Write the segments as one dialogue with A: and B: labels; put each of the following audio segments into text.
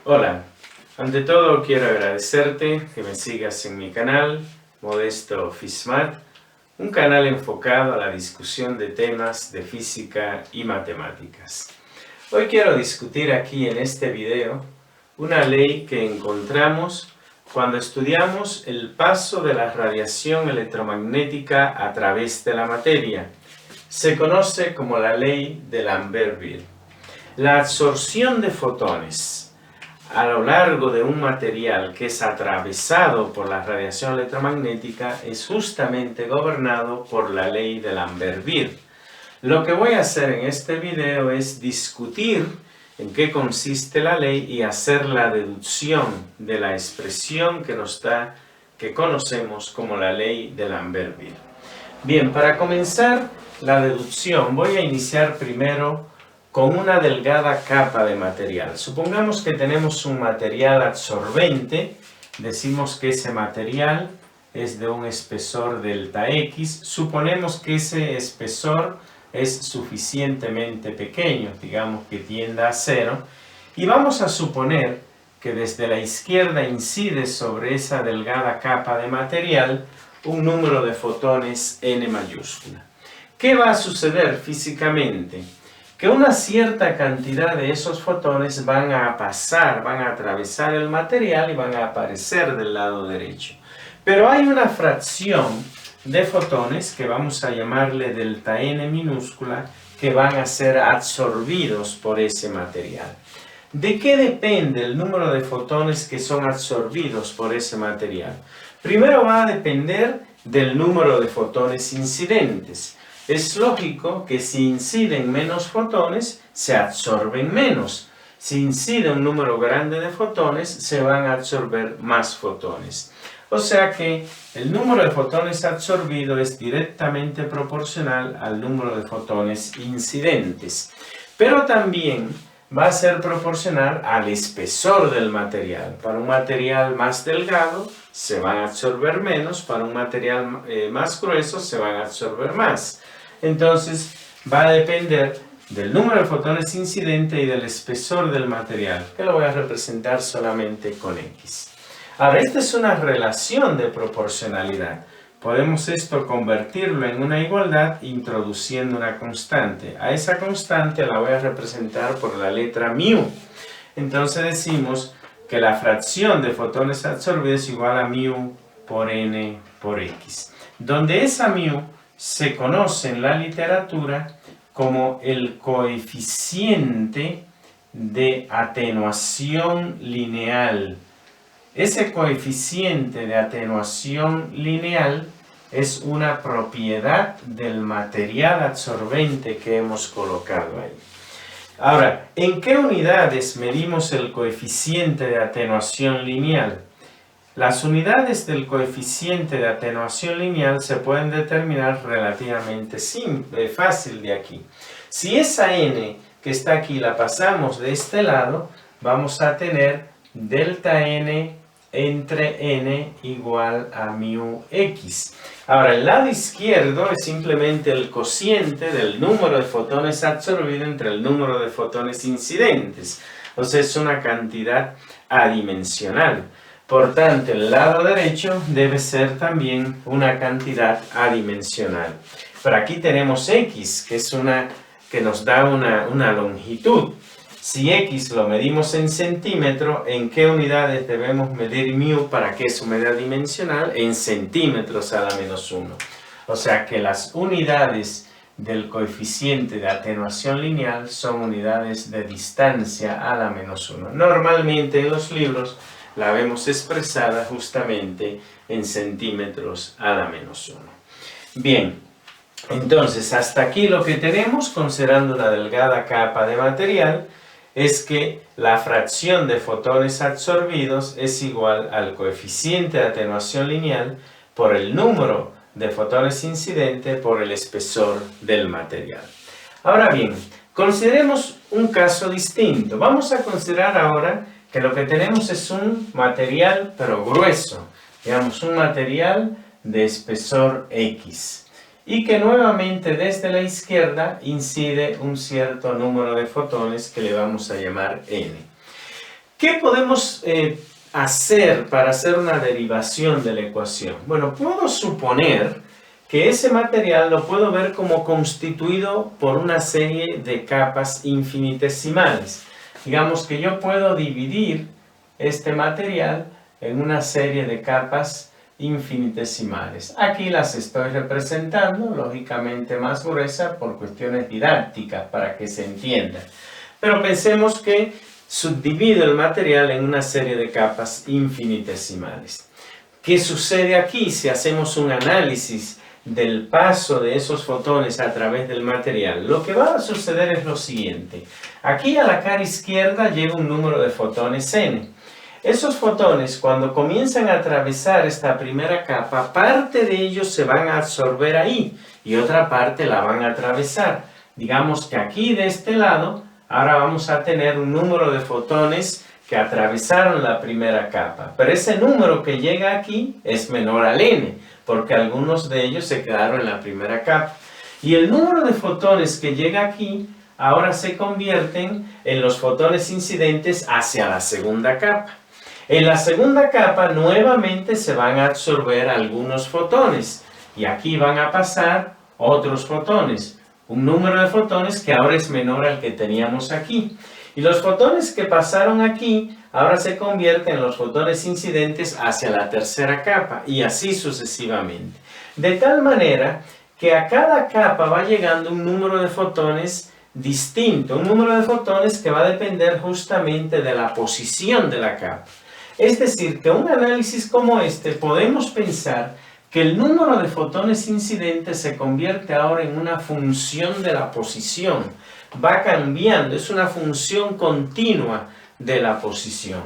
A: Hola, ante todo quiero agradecerte que me sigas en mi canal, Modesto Fismat, un canal enfocado a la discusión de temas de física y matemáticas. Hoy quiero discutir aquí en este video una ley que encontramos cuando estudiamos el paso de la radiación electromagnética a través de la materia. Se conoce como la ley de Lambert-Wiel. La absorción de fotones a lo largo de un material que es atravesado por la radiación electromagnética es justamente gobernado por la ley de Lambert-Wiel. Lo que voy a hacer en este video es discutir en qué consiste la ley y hacer la deducción de la expresión que conocemos como la ley de Lambert-Wiel. Bien, para comenzar la deducción voy a iniciar primero con una delgada capa de material. Supongamos que tenemos un material absorbente, decimos que ese material es de un espesor delta X, suponemos que ese espesor es suficientemente pequeño, digamos que tienda a 0, y vamos a suponer que desde la izquierda incide sobre esa delgada capa de material un número de fotones n mayúscula. ¿Qué va a suceder físicamente? Que una cierta cantidad de esos fotones van a atravesar el material y van a aparecer del lado derecho. Pero hay una fracción de fotones que vamos a llamarle delta n minúscula que van a ser absorbidos por ese material. ¿De qué depende el número de fotones que son absorbidos por ese material? Primero va a depender del número de fotones incidentes. Es lógico que si inciden menos fotones, se absorben menos. Si incide un número grande de fotones, se van a absorber más fotones. O sea que el número de fotones absorbido es directamente proporcional al número de fotones incidentes. Pero también va a ser proporcional al espesor del material. Para un material más delgado se van a absorber menos, para un material más grueso se van a absorber más. Entonces va a depender del número de fotones incidentes y del espesor del material, que lo voy a representar solamente con X. Ahora, esta es una relación de proporcionalidad. Podemos esto convertirlo en una igualdad introduciendo una constante. A esa constante la voy a representar por la letra μ. Entonces decimos que la fracción de fotones absorbidos es igual a μ por n por x. Donde esa μ se conoce en la literatura como el coeficiente de atenuación lineal. Ese coeficiente de atenuación lineal es una propiedad del material absorbente que hemos colocado ahí. Ahora, ¿en qué unidades medimos el coeficiente de atenuación lineal? Las unidades del coeficiente de atenuación lineal se pueden determinar relativamente fácil de aquí. Si esa n que está aquí la pasamos de este lado, vamos a tener delta n entre n igual a μx. Ahora, el lado izquierdo es simplemente el cociente del número de fotones absorbidos entre el número de fotones incidentes. O sea, es una cantidad adimensional. Por tanto, el lado derecho debe ser también una cantidad adimensional. Pero aquí tenemos x, que nos da una longitud. Si x lo medimos en centímetros, ¿en qué unidades debemos medir μ para que eso me dé dimensional? En centímetros a la menos 1. O sea que las unidades del coeficiente de atenuación lineal son unidades de distancia a la menos 1. Normalmente en los libros la vemos expresada justamente en centímetros a la menos 1. Bien, entonces hasta aquí lo que tenemos, considerando una delgada capa de material, es que la fracción de fotones absorbidos es igual al coeficiente de atenuación lineal por el número de fotones incidentes por el espesor del material. Ahora bien, consideremos un caso distinto. Vamos a considerar ahora que lo que tenemos es un material pero grueso, digamos un material de espesor X. Y que nuevamente desde la izquierda incide un cierto número de fotones que le vamos a llamar n. ¿Qué podemos hacer para hacer una derivación de la ecuación? Bueno, puedo suponer que ese material lo puedo ver como constituido por una serie de capas infinitesimales. Digamos que yo puedo dividir este material en una serie de capas infinitesimales. Aquí las estoy representando, lógicamente más gruesa por cuestiones didácticas para que se entienda. Pero pensemos que subdivido el material en una serie de capas infinitesimales. ¿Qué sucede aquí si hacemos un análisis del paso de esos fotones a través del material? Lo que va a suceder es lo siguiente. Aquí a la cara izquierda llega un número de fotones n. Esos fotones, cuando comienzan a atravesar esta primera capa, parte de ellos se van a absorber ahí y otra parte la van a atravesar. Digamos que aquí de este lado, ahora vamos a tener un número de fotones que atravesaron la primera capa. Pero ese número que llega aquí es menor al n, porque algunos de ellos se quedaron en la primera capa. Y el número de fotones que llega aquí, ahora se convierten en los fotones incidentes hacia la segunda capa. En la segunda capa nuevamente se van a absorber algunos fotones y aquí van a pasar otros fotones, un número de fotones que ahora es menor al que teníamos aquí. Y los fotones que pasaron aquí ahora se convierten en los fotones incidentes hacia la tercera capa y así sucesivamente. De tal manera que a cada capa va llegando un número de fotones distinto, un número de fotones que va a depender justamente de la posición de la capa. Es decir, que un análisis como este podemos pensar que el número de fotones incidentes se convierte ahora en una función de la posición. Va cambiando, es una función continua de la posición.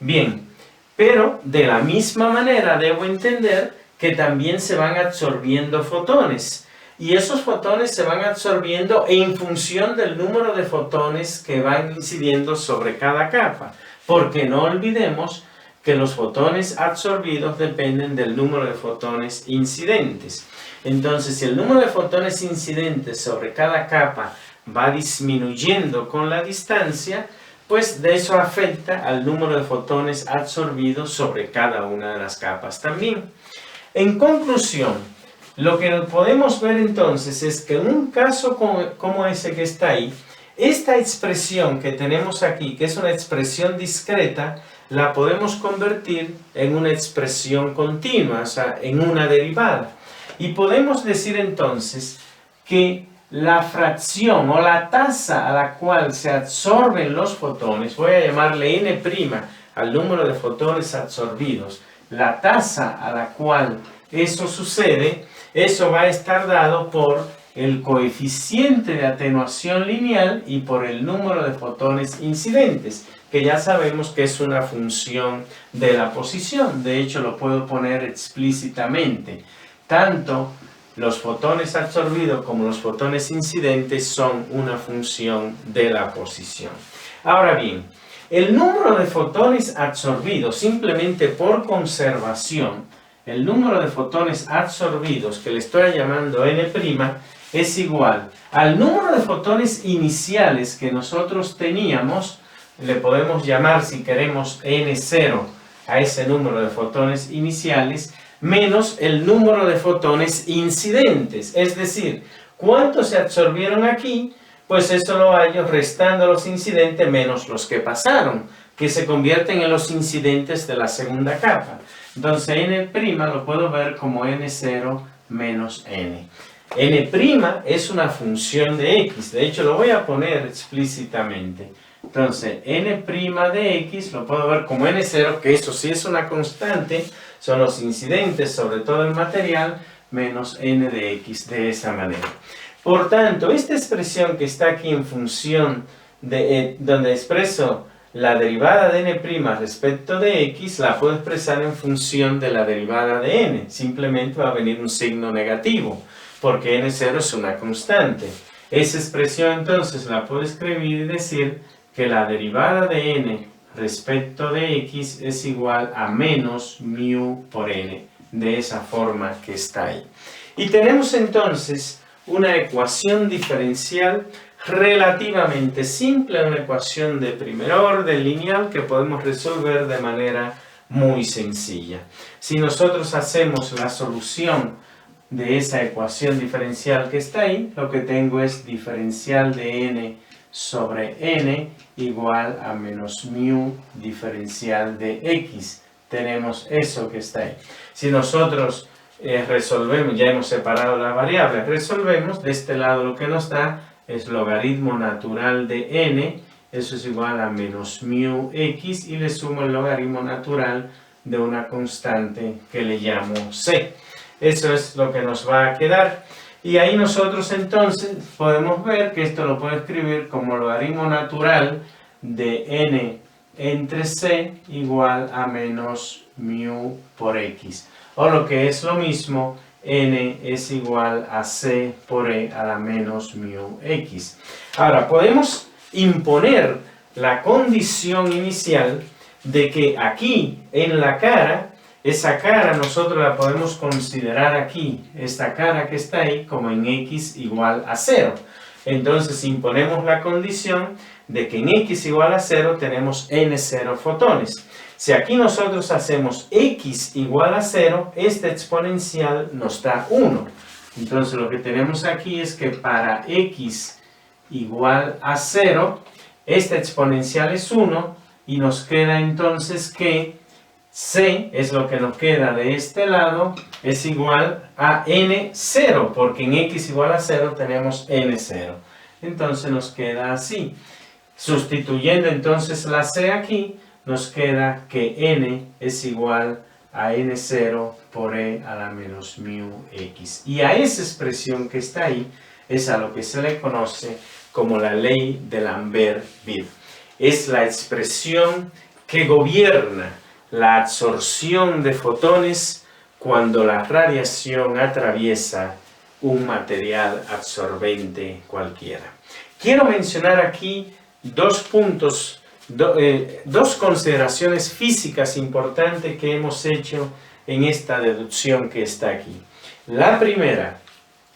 A: Bien, pero de la misma manera debo entender que también se van absorbiendo fotones. Y esos fotones se van absorbiendo en función del número de fotones que van incidiendo sobre cada capa. Porque no olvidemos que los fotones absorbidos dependen del número de fotones incidentes. Entonces, si el número de fotones incidentes sobre cada capa va disminuyendo con la distancia, pues de eso afecta al número de fotones absorbidos sobre cada una de las capas también. En conclusión, lo que podemos ver entonces es que en un caso como ese que está ahí, esta expresión que tenemos aquí, que es una expresión discreta, la podemos convertir en una expresión continua, o sea, en una derivada. Y podemos decir entonces que la fracción o la tasa a la cual se absorben los fotones, voy a llamarle n' al número de fotones absorbidos, la tasa a la cual eso sucede, eso va a estar dado por el coeficiente de atenuación lineal y por el número de fotones incidentes, que ya sabemos que es una función de la posición. De hecho, lo puedo poner explícitamente. Tanto los fotones absorbidos como los fotones incidentes son una función de la posición. Ahora bien, el número de fotones absorbidos simplemente por conservación, el número de fotones absorbidos que le estoy llamando n', es igual al número de fotones iniciales que nosotros teníamos, le podemos llamar si queremos n0 a ese número de fotones iniciales, menos el número de fotones incidentes. Es decir, ¿cuántos se absorbieron aquí? Pues eso lo hallo restando los incidentes menos los que pasaron, que se convierten en los incidentes de la segunda capa. Entonces n' lo puedo ver como n0 menos n. N' es una función de x, de hecho lo voy a poner explícitamente. Entonces, n' de x lo puedo ver como n0, que eso sí es una constante, son los incidentes sobre todo el material, menos n de x, de esa manera. Por tanto, esta expresión que está aquí en función de donde expreso la derivada de n' respecto de x, la puedo expresar en función de la derivada de n. Simplemente va a venir un signo negativo, porque n0 es una constante. Esa expresión entonces la puedo escribir y decir que la derivada de n respecto de x es igual a menos μ por n, de esa forma que está ahí. Y tenemos entonces una ecuación diferencial relativamente simple, una ecuación de primer orden lineal que podemos resolver de manera muy sencilla. Si nosotros hacemos la solución de esa ecuación diferencial que está ahí, lo que tengo es diferencial de n sobre n igual a menos mu diferencial de x. Tenemos eso que está ahí. Si nosotros resolvemos, ya hemos separado la variable, resolvemos, de este lado lo que nos da es logaritmo natural de n, eso es igual a menos mu x, y le sumo el logaritmo natural de una constante que le llamo c. Eso es lo que nos va a quedar. Y ahí nosotros entonces podemos ver que esto lo puedo escribir como logaritmo natural de n entre c igual a menos mu por x. O lo que es lo mismo, n es igual a c por e a la menos mu x. Ahora, podemos imponer la condición inicial de que aquí en la cara, esa cara nosotros la podemos considerar aquí, esta cara que está ahí, como en x igual a 0. Entonces imponemos la condición de que en x igual a 0 tenemos n0 fotones. Si aquí nosotros hacemos x igual a 0, esta exponencial nos da 1. Entonces lo que tenemos aquí es que para x igual a 0, esta exponencial es 1 y nos queda entonces que c es lo que nos queda de este lado, es igual a n0, porque en x igual a 0 tenemos n0. Entonces nos queda así. Sustituyendo entonces la c aquí, nos queda que n es igual a n0 por e a la menos mu x. Y a esa expresión que está ahí es a lo que se le conoce como la ley de Lambert-Witt. Es la expresión que gobierna la absorción de fotones cuando la radiación atraviesa un material absorbente cualquiera. Quiero mencionar aquí dos puntos, dos consideraciones físicas importantes que hemos hecho en esta deducción que está aquí. La primera,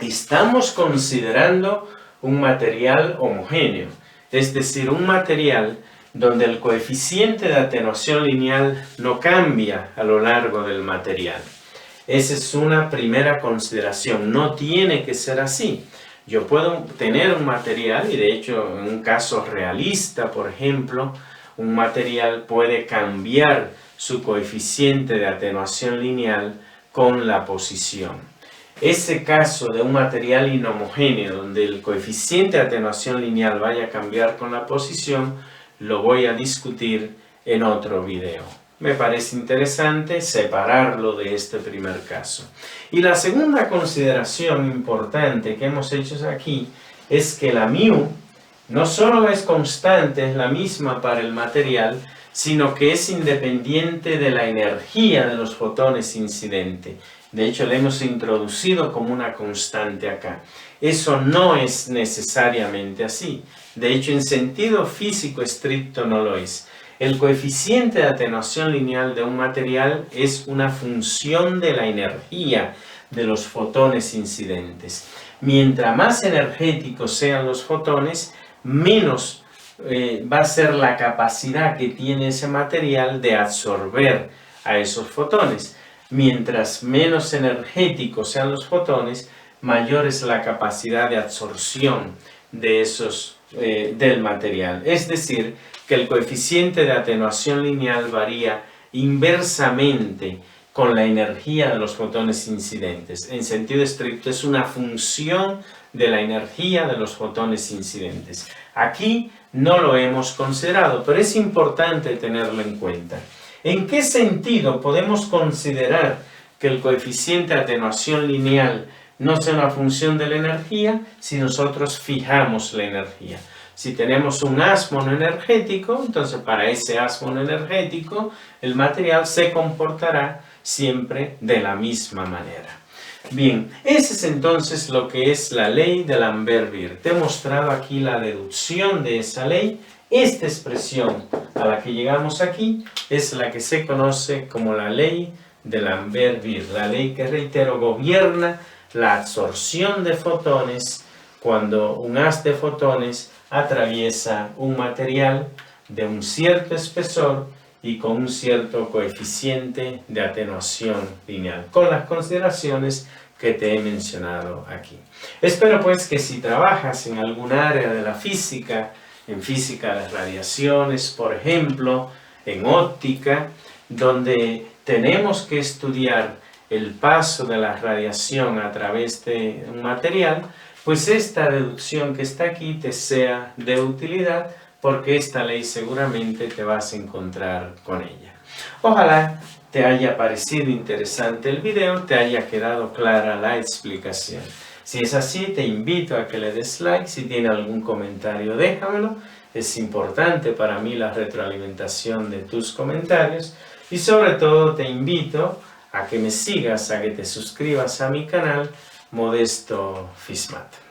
A: estamos considerando un material homogéneo, es decir, un material donde el coeficiente de atenuación lineal no cambia a lo largo del material. Esa es una primera consideración, no tiene que ser así. Yo puedo tener un material, y de hecho en un caso realista, por ejemplo, un material puede cambiar su coeficiente de atenuación lineal con la posición. Ese caso de un material inhomogéneo, donde el coeficiente de atenuación lineal vaya a cambiar con la posición, lo voy a discutir en otro video. Me parece interesante separarlo de este primer caso. Y la segunda consideración importante que hemos hecho aquí es que la mu no solo es constante, es la misma para el material, sino que es independiente de la energía de los fotones incidentes. De hecho, le hemos introducido como una constante acá. Eso no es necesariamente así. De hecho, en sentido físico estricto no lo es. El coeficiente de atenuación lineal de un material es una función de la energía de los fotones incidentes. Mientras más energéticos sean los fotones, menos va a ser la capacidad que tiene ese material de absorber a esos fotones. Mientras menos energéticos sean los fotones, mayor es la capacidad de absorción de esos, del material. Es decir, que el coeficiente de atenuación lineal varía inversamente con la energía de los fotones incidentes. En sentido estricto, es una función de la energía de los fotones incidentes. Aquí no lo hemos considerado, pero es importante tenerlo en cuenta. ¿En qué sentido podemos considerar que el coeficiente de atenuación lineal no sea una función de la energía si nosotros fijamos la energía? Si tenemos un ásmono energético, entonces para ese ásmono energético el material se comportará siempre de la misma manera. Bien, ese es entonces lo que es la ley de Lambert-Witt. He mostrado aquí la deducción de esa ley. Esta expresión a la que llegamos aquí es la que se conoce como la ley de Lambert-Witt. La ley que, reitero, gobierna la absorción de fotones cuando un haz de fotones atraviesa un material de un cierto espesor y con un cierto coeficiente de atenuación lineal, con las consideraciones que te he mencionado aquí. Espero pues que si trabajas en algún área de la física, en física de radiaciones, por ejemplo, en óptica, donde tenemos que estudiar el paso de la radiación a través de un material, pues esta deducción que está aquí te sea de utilidad, porque esta ley seguramente te vas a encontrar con ella. Ojalá te haya parecido interesante el video, te haya quedado clara la explicación. Si es así, te invito a que le des like. Si tiene algún comentario, déjamelo. Es importante para mí la retroalimentación de tus comentarios. Y sobre todo te invito a que me sigas, a que te suscribas a mi canal Modesto Fismat.